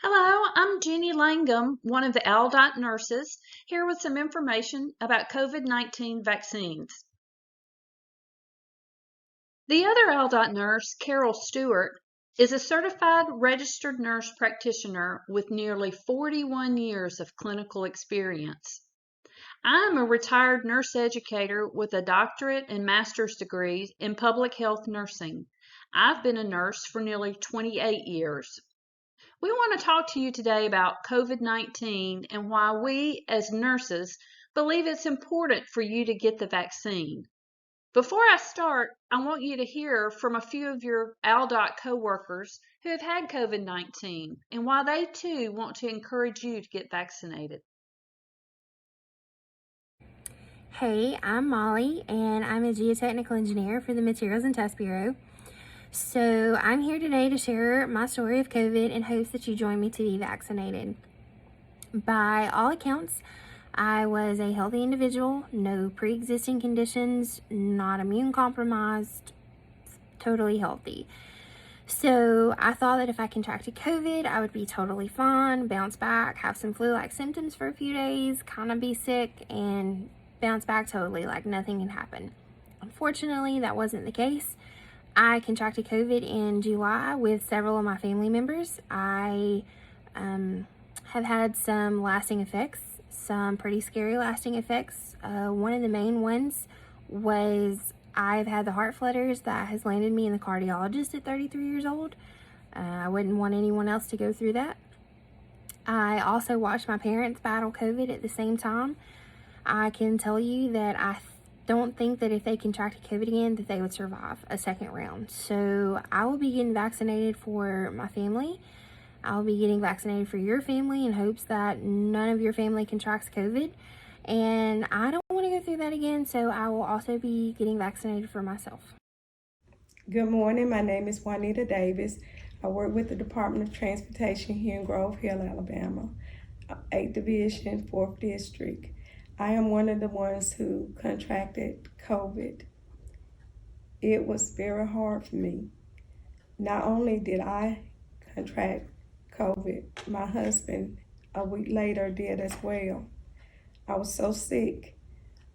Hello, I'm Jeannie Langham, one of the ALDOT nurses, here with some information about COVID-19 vaccines. The other ALDOT nurse, Carol Stewart, is a certified registered nurse practitioner with nearly 41 years of clinical experience. I'm a retired nurse educator with a doctorate and master's degrees in public health nursing. I've been a nurse for nearly 28 years. We want to talk to you today about COVID-19 and why we, as nurses, believe it's important for you to get the vaccine. Before I start, I want you to hear from a few of your ALDOT coworkers who have had COVID-19 and why they too want to encourage you to get vaccinated. Hey, I'm Molly, and I'm a geotechnical engineer for the Materials and Test Bureau. So I'm here today to share my story of COVID in hopes that you join me to be vaccinated. By all accounts, I was a healthy individual, no pre-existing conditions, not immune compromised, totally healthy. So I thought that if I contracted COVID, I would be totally fine, bounce back, have some flu-like symptoms for a few days, kind of be sick, and bounce back totally like nothing had happened. Unfortunately, that wasn't the case. I contracted COVID in July with several of my family members. I have had some lasting effects, some pretty scary lasting effects. One of the main ones was I've had the heart flutters that has landed me in the cardiologist at 33 years old. I wouldn't want anyone else to go through that. I also watched my parents battle COVID at the same time. I can tell you that I don't think that if they contracted COVID again that they would survive a second round. So I will be getting vaccinated for my family. I'll be getting vaccinated for your family in hopes that none of your family contracts COVID. And I don't want to go through that again, so I will also be getting vaccinated for myself. Good morning. My name is Juanita Davis. I work with the Department of Transportation here in Grove Hill, Alabama, 8th Division, 4th District. I am one of the ones who contracted COVID. It was very hard for me. Not only did I contract COVID, my husband a week later did as well. I was so sick,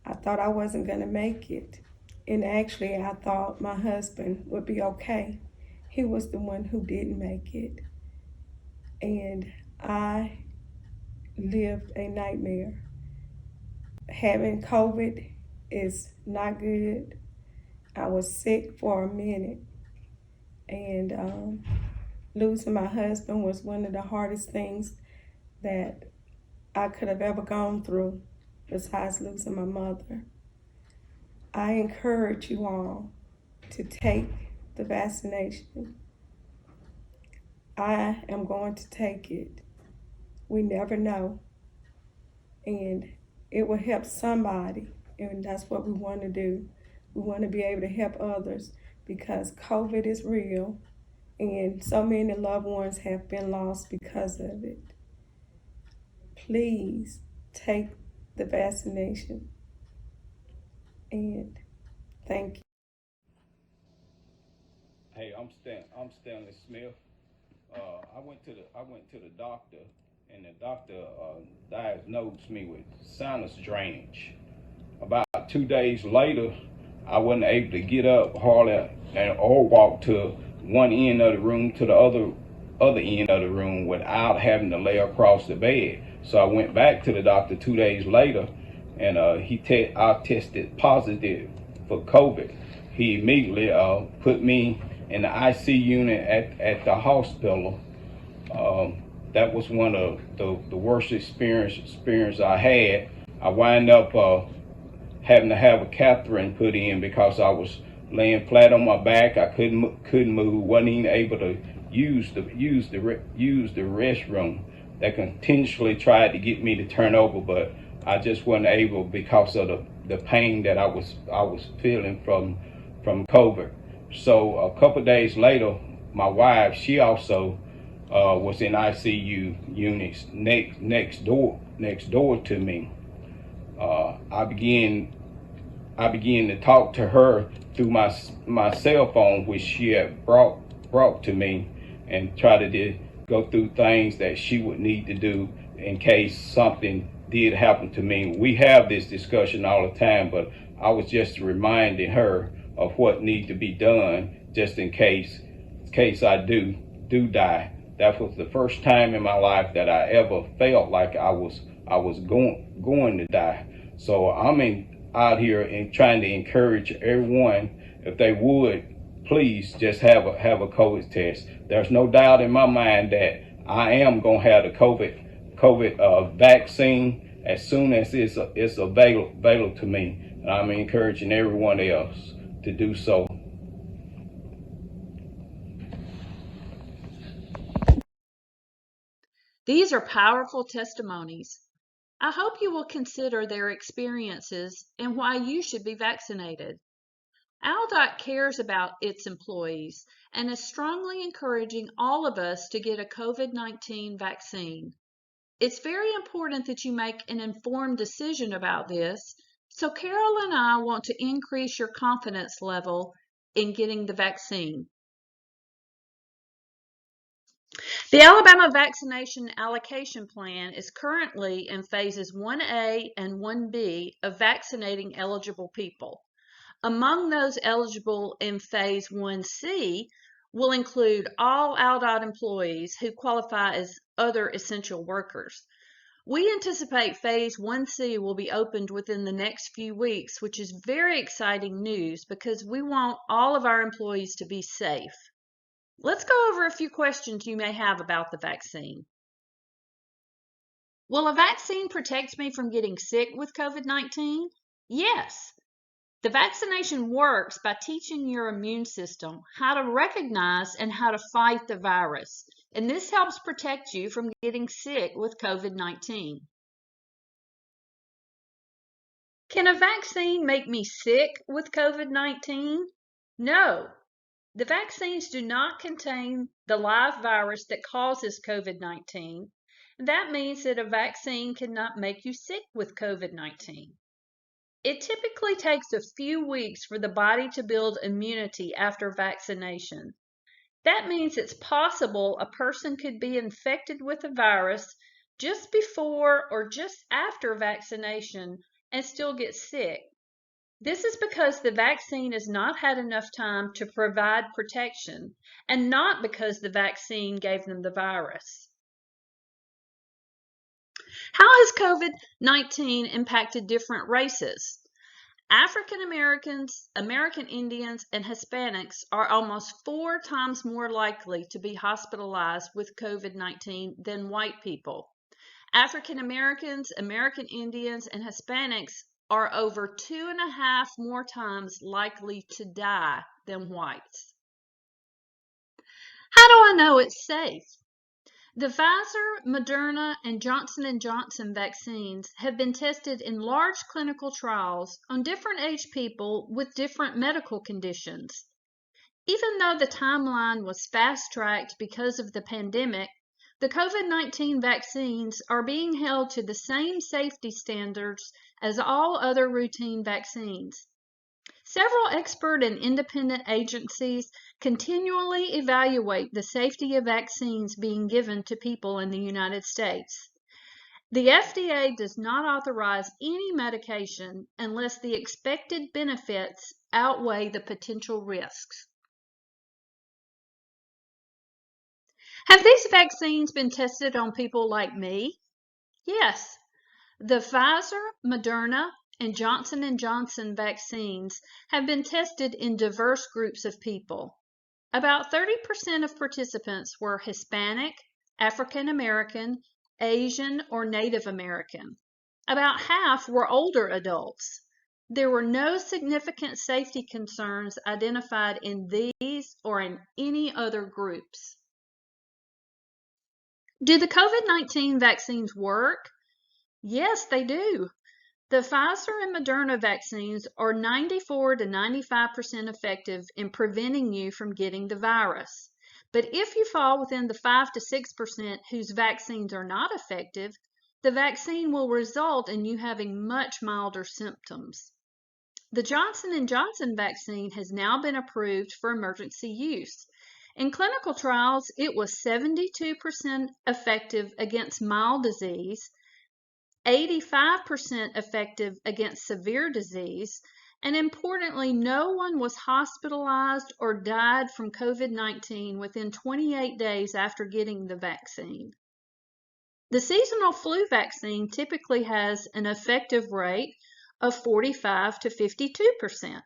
I thought I wasn't gonna make it. And actually, I thought my husband would be okay. He was the one who didn't make it. And I lived a nightmare. Having COVID is not good. I was sick for a minute. And losing my husband was one of the hardest things that I could have ever gone through, besides losing my mother. I encourage you all to take the vaccination. I am going to take it. We never know. And it will help somebody, and that's what we want to do. We want to be able to help others because COVID is real, and so many loved ones have been lost because of it. Please take the vaccination, and thank you. Hey, I'm Stanley Smith. I went to the doctor, and the doctor diagnosed me with sinus drainage. About 2 days later, I wasn't able to get up hardly or walk to one end of the room to the other end of the room without having to lay across the bed. So I went back to the doctor 2 days later, and I tested positive for COVID. He immediately put me in the IC unit at the hospital. That was one of the worst experience I had. I wound up having to have a catheter put in because I was laying flat on my back. I couldn't move. wasn't even able to use the restroom. They continuously tried to get me to turn over, but I just wasn't able because of the pain that I was feeling from COVID. So a couple days later, my wife, she also was in ICU units next door to me. I began to talk to her through my cell phone, which she had brought to me, and try to go through things that she would need to do in case something did happen to me. We have this discussion all the time, but I was just reminding her of what needs to be done just in case I do die. That was the first time in my life that I ever felt like I was going to die. So out here and trying to encourage everyone, if they would, please just have a COVID test. There's no doubt in my mind that I am gonna have the COVID vaccine as soon as it's available to me, and I'm encouraging everyone else to do so. These are powerful testimonies. I hope you will consider their experiences and why you should be vaccinated. ALDOT cares about its employees and is strongly encouraging all of us to get a COVID-19 vaccine. It's very important that you make an informed decision about this, so Carol and I want to increase your confidence level in getting the vaccine. The Alabama Vaccination Allocation Plan is currently in phases 1A and 1B of vaccinating eligible people. Among those eligible in phase 1C will include all ALDOT employees who qualify as other essential workers. We anticipate phase 1C will be opened within the next few weeks, which is very exciting news because we want all of our employees to be safe. Let's go over a few questions you may have about the vaccine. Will a vaccine protect me from getting sick with COVID-19? Yes. The vaccination works by teaching your immune system how to recognize and how to fight the virus, and this helps protect you from getting sick with COVID-19. Can a vaccine make me sick with COVID-19? No. The vaccines do not contain the live virus that causes COVID-19. That means that a vaccine cannot make you sick with COVID-19. It typically takes a few weeks for the body to build immunity after vaccination. That means it's possible a person could be infected with a virus just before or just after vaccination and still get sick. This is because the vaccine has not had enough time to provide protection and not because the vaccine gave them the virus. How has COVID-19 impacted different races? African Americans, American Indians, and Hispanics are almost 4 times more likely to be hospitalized with COVID-19 than white people. African Americans, American Indians, and Hispanics are over 2.5 more times likely to die than whites. How do I know it's safe? The Pfizer, Moderna, and Johnson & Johnson vaccines have been tested in large clinical trials on different age people with different medical conditions. Even though the timeline was fast-tracked because of the pandemic, the COVID-19 vaccines are being held to the same safety standards as all other routine vaccines. Several expert and independent agencies continually evaluate the safety of vaccines being given to people in the United States. The FDA does not authorize any medication unless the expected benefits outweigh the potential risks. Have these vaccines been tested on people like me? Yes. The Pfizer, Moderna, and Johnson & Johnson vaccines have been tested in diverse groups of people. About 30% of participants were Hispanic, African American, Asian, or Native American. About half were older adults. There were no significant safety concerns identified in these or in any other groups. Do the COVID-19 vaccines work? Yes, they do. The Pfizer and Moderna vaccines are 94 to 95% effective in preventing you from getting the virus. But if you fall within the 5 to 6% whose vaccines are not effective, the vaccine will result in you having much milder symptoms. The Johnson & Johnson vaccine has now been approved for emergency use. In clinical trials, it was 72% effective against mild disease, 85% effective against severe disease, and importantly, no one was hospitalized or died from COVID-19 within 28 days after getting the vaccine. The seasonal flu vaccine typically has an effective rate of 45 to 52%.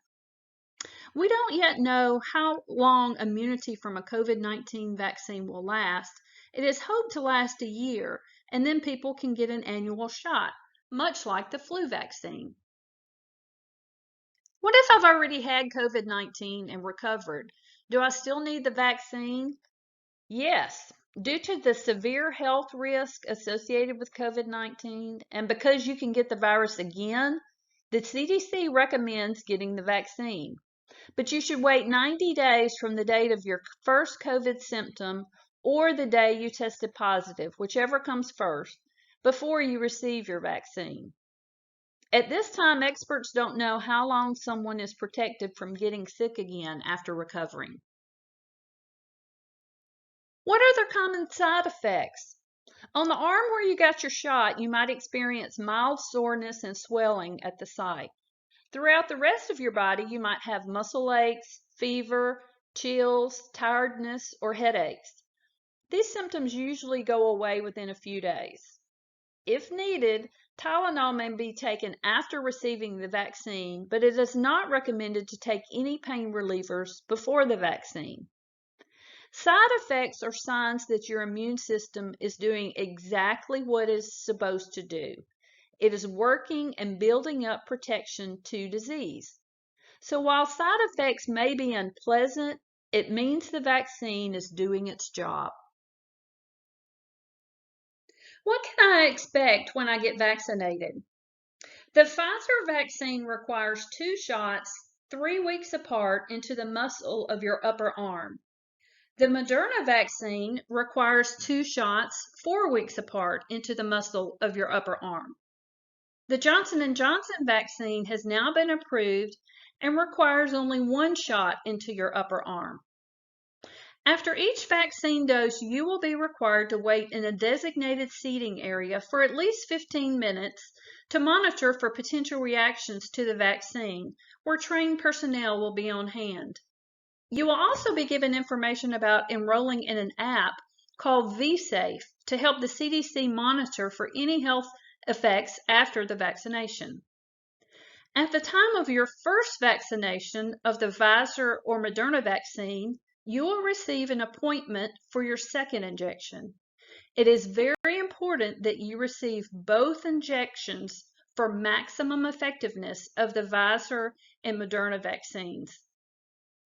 We don't yet know how long immunity from a COVID-19 vaccine will last. It is hoped to last a year, and then people can get an annual shot, much like the flu vaccine. What if I've already had COVID-19 and recovered? Do I still need the vaccine? Yes. Due to the severe health risk associated with COVID-19, and because you can get the virus again, the CDC recommends getting the vaccine. But you should wait 90 days from the date of your first COVID symptom or the day you tested positive, whichever comes first, before you receive your vaccine. At this time, experts don't know how long someone is protected from getting sick again after recovering. What are the common side effects? On the arm where you got your shot, you might experience mild soreness and swelling at the site. Throughout the rest of your body, you might have muscle aches, fever, chills, tiredness, or headaches. These symptoms usually go away within a few days. If needed, Tylenol may be taken after receiving the vaccine, but it is not recommended to take any pain relievers before the vaccine. Side effects are signs that your immune system is doing exactly what it is supposed to do. It is working and building up protection to disease. So while side effects may be unpleasant, it means the vaccine is doing its job. What can I expect when I get vaccinated? The Pfizer vaccine requires 2 shots 3 weeks apart into the muscle of your upper arm. The Moderna vaccine requires 2 shots 4 weeks apart into the muscle of your upper arm. The Johnson & Johnson vaccine has now been approved and requires only 1 shot into your upper arm. After each vaccine dose, you will be required to wait in a designated seating area for at least 15 minutes to monitor for potential reactions to the vaccine, where trained personnel will be on hand. You will also be given information about enrolling in an app called vSafe to help the CDC monitor for any health effects after the vaccination. At the time of your first vaccination of the Pfizer or Moderna vaccine, you will receive an appointment for your second injection. It is very important that you receive both injections for maximum effectiveness of the Pfizer and Moderna vaccines.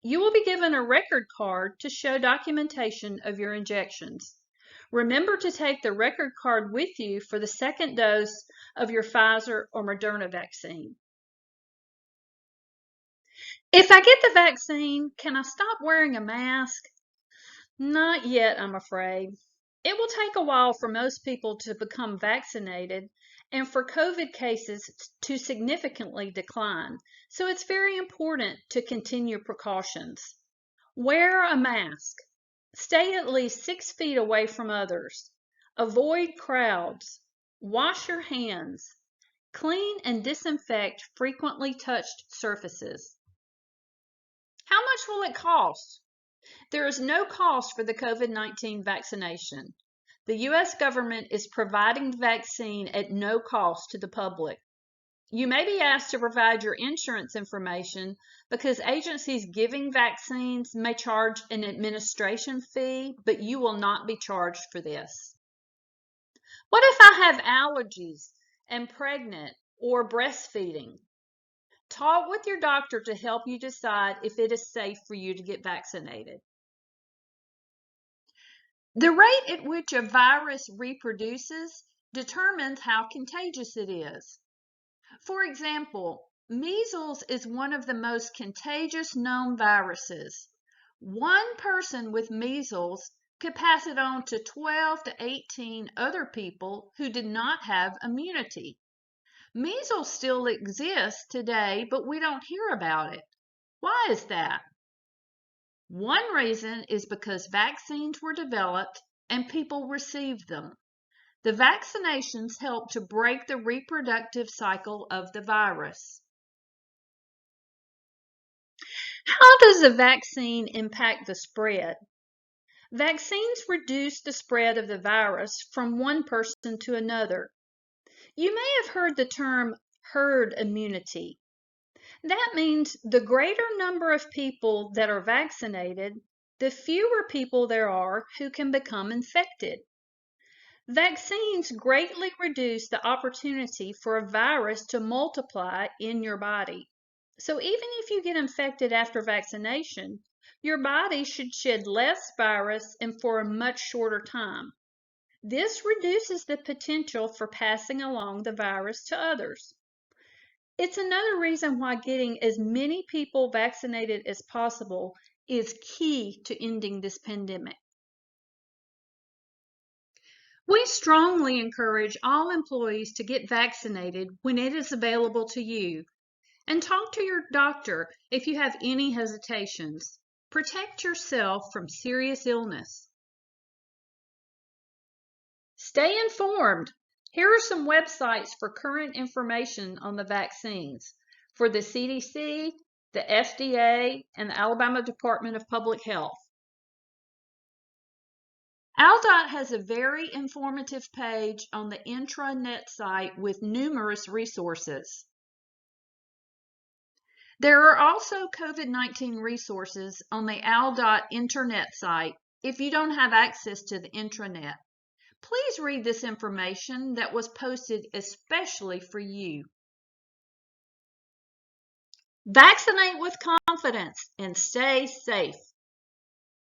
You will be given a record card to show documentation of your injections. Remember to take the record card with you for the second dose of your Pfizer or Moderna vaccine. If I get the vaccine, can I stop wearing a mask? Not yet, I'm afraid. It will take a while for most people to become vaccinated and for COVID cases to significantly decline, so it's very important to continue precautions. Wear a mask. Stay at least 6 feet away from others. Avoid crowds. Wash your hands. Clean and disinfect frequently touched surfaces. How much will it cost? There is no cost for the COVID-19 vaccination. The U.S. government is providing the vaccine at no cost to the public. You may be asked to provide your insurance information because agencies giving vaccines may charge an administration fee, but you will not be charged for this. What if I have allergies, am pregnant, or breastfeeding? Talk with your doctor to help you decide if it is safe for you to get vaccinated. The rate at which a virus reproduces determines how contagious it is. For example, measles is one of the most contagious known viruses. One person with measles could pass it on to 12 to 18 other people who did not have immunity. Measles still exists today, but we don't hear about it. Why is that? One reason is because vaccines were developed and people received them. The vaccinations help to break the reproductive cycle of the virus. How does a vaccine impact the spread? Vaccines reduce the spread of the virus from one person to another. You may have heard the term herd immunity. That means the greater number of people that are vaccinated, the fewer people there are who can become infected. Vaccines greatly reduce the opportunity for a virus to multiply in your body. So even if you get infected after vaccination, your body should shed less virus and for a much shorter time. This reduces the potential for passing along the virus to others. It's another reason why getting as many people vaccinated as possible is key to ending this pandemic. We strongly encourage all employees to get vaccinated when it is available to you, and talk to your doctor if you have any hesitations. Protect yourself from serious illness. Stay informed. Here are some websites for current information on the vaccines for the CDC, the FDA, and the Alabama Department of Public Health. ALDOT has a very informative page on the intranet site with numerous resources. There are also COVID-19 resources on the ALDOT internet site if you don't have access to the intranet. Please read this information that was posted especially for you. Vaccinate with confidence and stay safe.